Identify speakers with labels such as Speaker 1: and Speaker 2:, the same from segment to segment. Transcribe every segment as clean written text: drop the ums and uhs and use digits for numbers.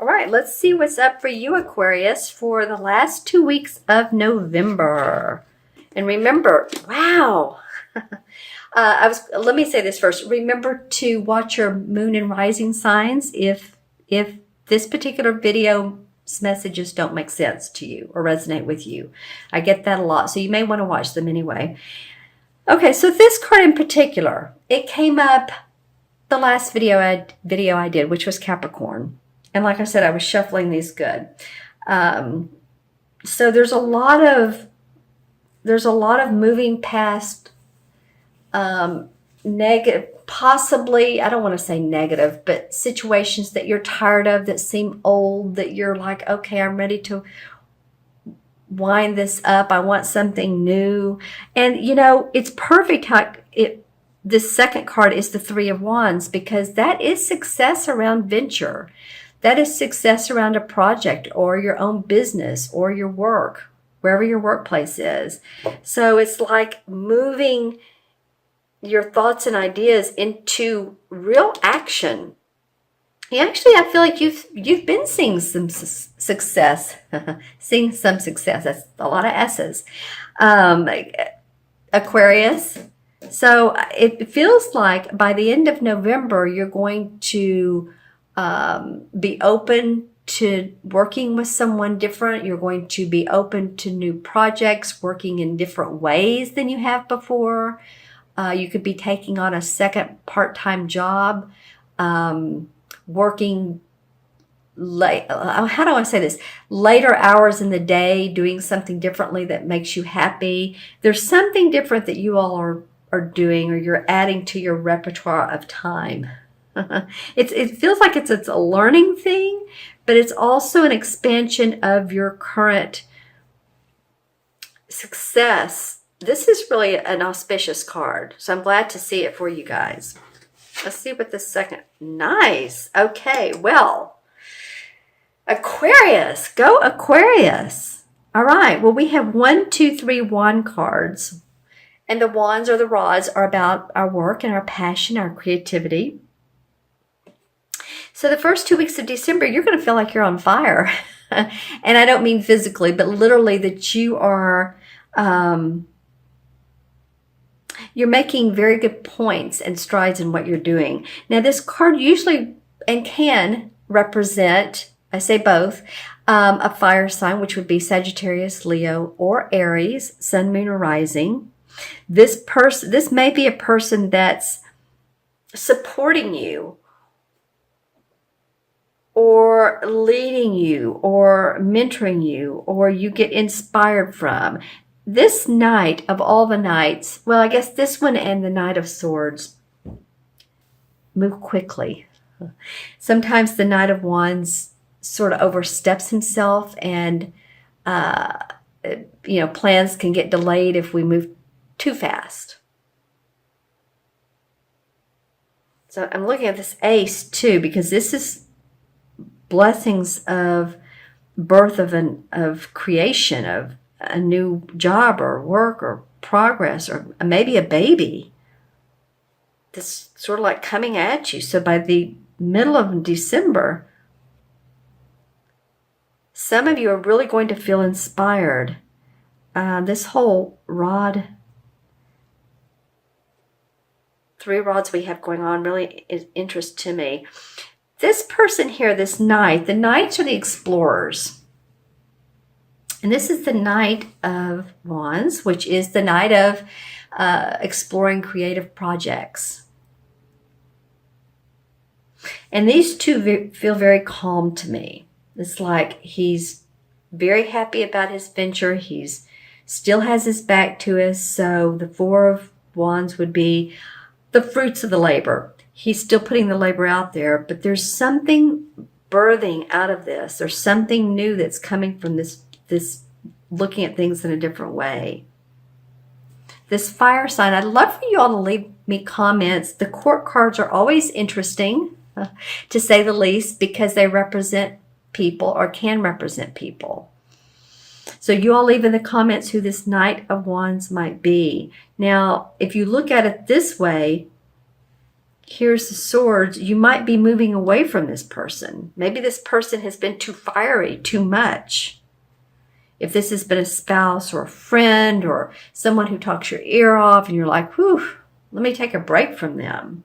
Speaker 1: All right, let's see what's up for you, Aquarius, for the last 2 weeks of November. And remember, wow. Let me say this first. Remember to watch your moon and rising signs if this particular video's messages don't make sense to you or resonate with you. I get that a lot, so you may want to watch them anyway. Okay, so this card in particular, it came up the last video I did, which was Capricorn. And like I said, I was shuffling these good. So there's a lot of moving past negative, possibly, I don't want to say negative, but situations that you're tired of that seem old, that you're like, okay, I'm ready to wind this up. I want something new. And you know, it's perfect how this second card is the Three of Wands, because that is success around venture. That is success around a project or your own business or your work, wherever your workplace is. So it's like moving your thoughts and ideas into real action. Actually, I feel like you've been seeing some success. Seeing some success. That's a lot of S's. Aquarius. So it feels like by the end of November, you're going to be open to working with someone different. You're going to be open to new projects, working in different ways than you have before. You could be taking on a second part-time job, working late. How do I say this? Later hours in the day, doing something differently that makes you happy. There's something different that you all are doing, or you're adding to your repertoire of time. It feels like it's a learning thing, but it's also an expansion of your current success. This is really an auspicious card, so I'm glad to see it for you guys. Let's see what the second. Nice. Okay, well, Aquarius. Go Aquarius. All right. Well, we have 1, 2, 3 wand cards. And the wands or the rods are about our work and our passion, our creativity. So the first 2 weeks of December, you're going to feel like you're on fire. And I don't mean physically, but literally that you are... you're making very good points and strides in what you're doing. Now, this card usually and can represent, I say both, a fire sign, which would be Sagittarius, Leo, or Aries, Sun, Moon, or Rising. This may be a person that's supporting you, or leading you, or mentoring you, or you get inspired from. This night of all the nights, well, I guess this one and the Knight of Swords move quickly. Sometimes the Knight of Wands sort of oversteps himself, and plans can get delayed if we move too fast. So I'm looking at this Ace too, because this is blessings of birth of creation, of a new job or work or progress, or maybe a baby that's sort of like coming at you. So by the middle of December, some of you are really going to feel inspired. This whole rod, 3 rods we have going on, really is interest to me. This person here, this knight, the knights are the explorers. And this is the Knight of Wands, which is the night of exploring creative projects. And these two feel very calm to me. It's like he's very happy about his venture. He's still has his back to us. So the 4 of Wands would be the fruits of the labor. He's still putting the labor out there, but there's something birthing out of this. There's something new that's coming from this looking at things in a different way. This fire sign, I'd love for you all to leave me comments. The court cards are always interesting, to say the least, because they represent people or can represent people. So you all leave in the comments who this Knight of Wands might be. Now, if you look at it this way, here's the swords. You might be moving away from this person. Maybe this person has been too fiery, too much. If this has been a spouse or a friend or someone who talks your ear off and you're like, whew, let me take a break from them.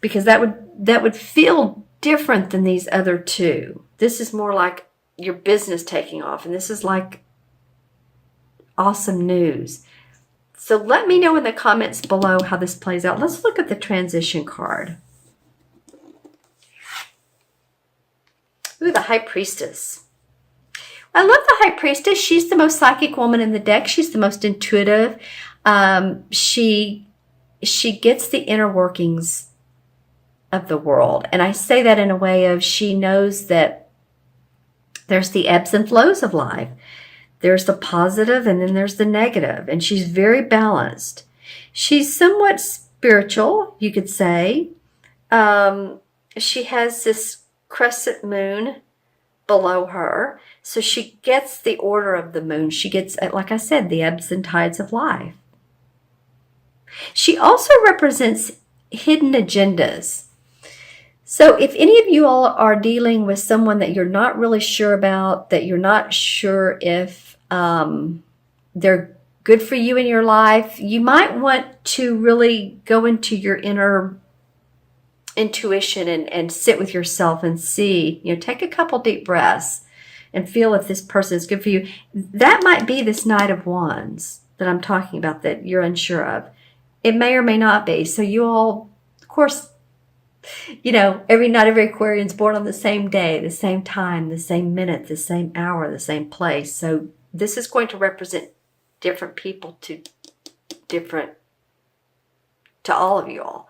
Speaker 1: Because that would feel different than these other two. This is more like your business taking off, and this is like awesome news. So let me know in the comments below how this plays out. Let's look at the transition card. Ooh, the High Priestess. I love the High Priestess. She's the most psychic woman in the deck. She's the most intuitive. She gets the inner workings of the world. And I say that in a way of she knows that there's the ebbs and flows of life. There's the positive and then there's the negative. And she's very balanced. She's somewhat spiritual, you could say. She has this crescent moon below her. So she gets the order of the moon. She gets, like I said, the ebbs and tides of life. She also represents hidden agendas. So if any of you all are dealing with someone that you're not really sure about, that you're not sure if they're good for you in your life, you might want to really go into your inner intuition and sit with yourself and see, take a couple deep breaths and feel if this person is good for you. That might be this Knight of Wands that I'm talking about that you're unsure of. It may or may not be. So you all, of course, not every Aquarian's born on the same day, the same time, the same minute, the same hour, the same place. So this is going to represent different people to all of you all.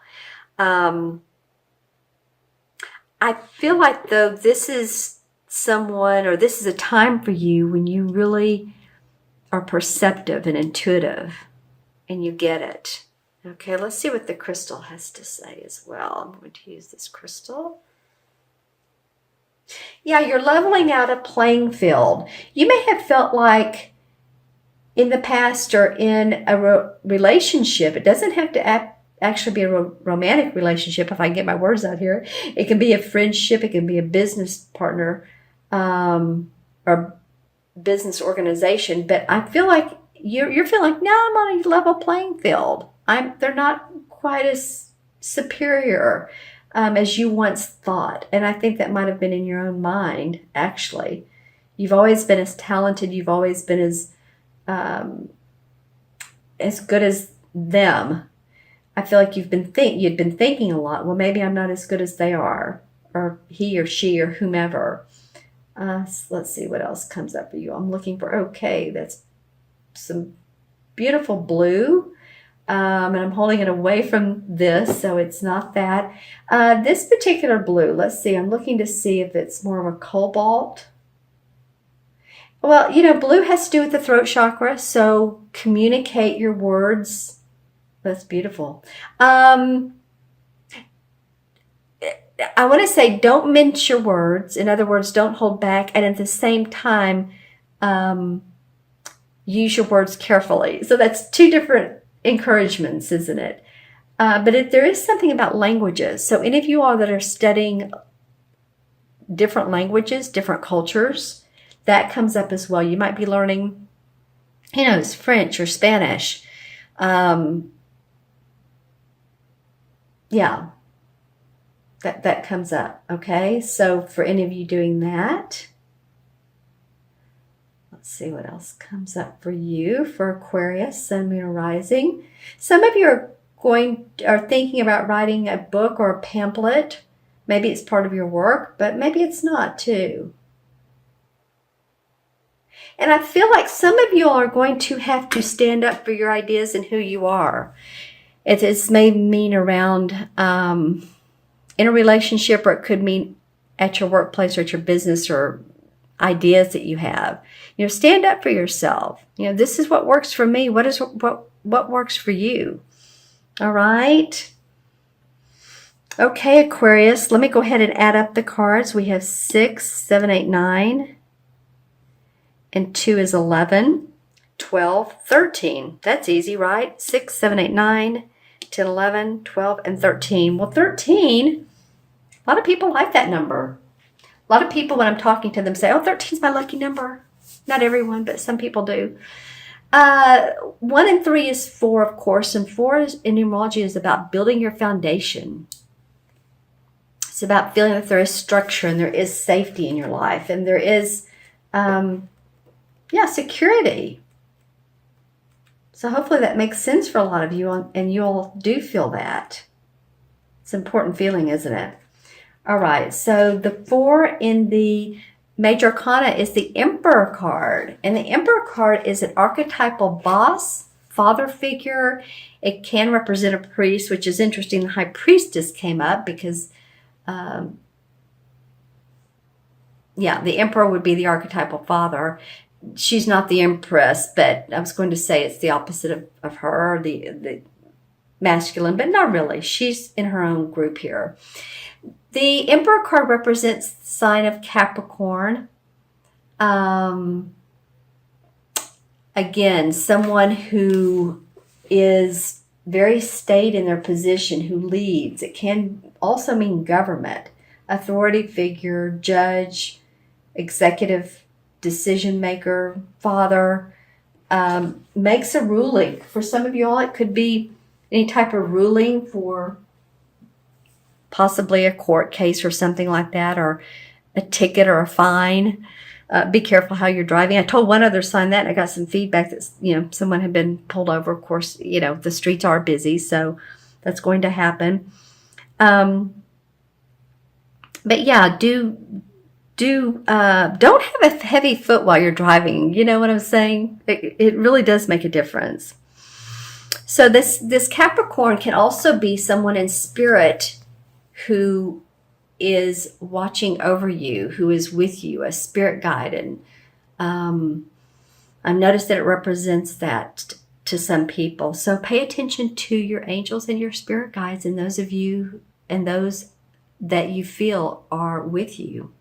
Speaker 1: I feel like, though, this is someone, or this is a time for you when you really are perceptive and intuitive and you get it. Okay, let's see what the crystal has to say as well. I'm going to use this crystal. Yeah, you're leveling out a playing field. You may have felt like in the past or in a relationship, it doesn't have to actually be a romantic relationship, if I can get my words out here. It can be a friendship, it can be a business partner, or business organization. But I feel like you're feeling like, now I'm on a level playing field. They're not quite as superior as you once thought. And I think that might have been in your own mind, actually. You've always been as talented. You've always been as good as them. I feel like you'd been thinking a lot. Well, maybe I'm not as good as they are, or he or she or whomever. Let's see what else comes up for you. I'm looking for, okay, that's some beautiful blue. And I'm holding it away from this, so it's not that. This particular blue, let's see, I'm looking to see if it's more of a cobalt. Well, blue has to do with the throat chakra, so communicate your words. That's beautiful. I want to say don't mince your words. In other words, don't hold back. And at the same time, use your words carefully. So that's two different encouragements, isn't it? But there is something about languages. So any of you all that are studying different languages, different cultures, that comes up as well. You might be learning, it's French or Spanish. Yeah, that comes up. Okay, so for any of you doing that, let's see what else comes up for you for Aquarius, Sun, Moon, or Rising. Some of you are thinking about writing a book or a pamphlet. Maybe it's part of your work, but maybe it's not too. And I feel like some of you are going to have to stand up for your ideas and who you are. It may mean around in a relationship, or it could mean at your workplace or at your business, or ideas that you have. Stand up for yourself. This is what works for me. What works for you? All right. Okay, Aquarius, let me go ahead and add up the cards. We have 6, 7, 8, 9, and 2 is 11, 12, 13. That's easy, right? 6, 7, 8, 9, 8, 10, 11, 12, and 13. Well, 13, a lot of people like that number. A lot of people, when I'm talking to them, say, oh, 13 is my lucky number. Not everyone, but some people do. 1 and 3 is 4, of course, and 4 in numerology is about building your foundation. It's about feeling that there is structure and there is safety in your life, and there is, security. So hopefully that makes sense for a lot of you, and you all do feel that. It's an important feeling, isn't it? All right, so the 4 in the Major Arcana is the Emperor card. And the Emperor card is an archetypal boss, father figure. It can represent a priest, which is interesting. The High Priestess came up because, the Emperor would be the archetypal father. She's not the Empress, but I was going to say it's the opposite of her, the masculine, but not really. She's in her own group here. The Emperor card represents the sign of Capricorn. Again, someone who is very staid in their position, who leads. It can also mean government, authority figure, judge, executive decision maker, father, makes a ruling. For some of you all, it could be any type of ruling for possibly a court case or something like that, or a ticket or a fine. Be careful how you're driving. I told one other sign that, and I got some feedback that, someone had been pulled over. Of course, the streets are busy, so that's going to happen. But yeah, don't have a heavy foot while you're driving. You know what I'm saying? It really does make a difference. So this Capricorn can also be someone in spirit who is watching over you, who is with you, a spirit guide. And I've noticed that it represents that to some people. So pay attention to your angels and your spirit guides, and those of you and those that you feel are with you.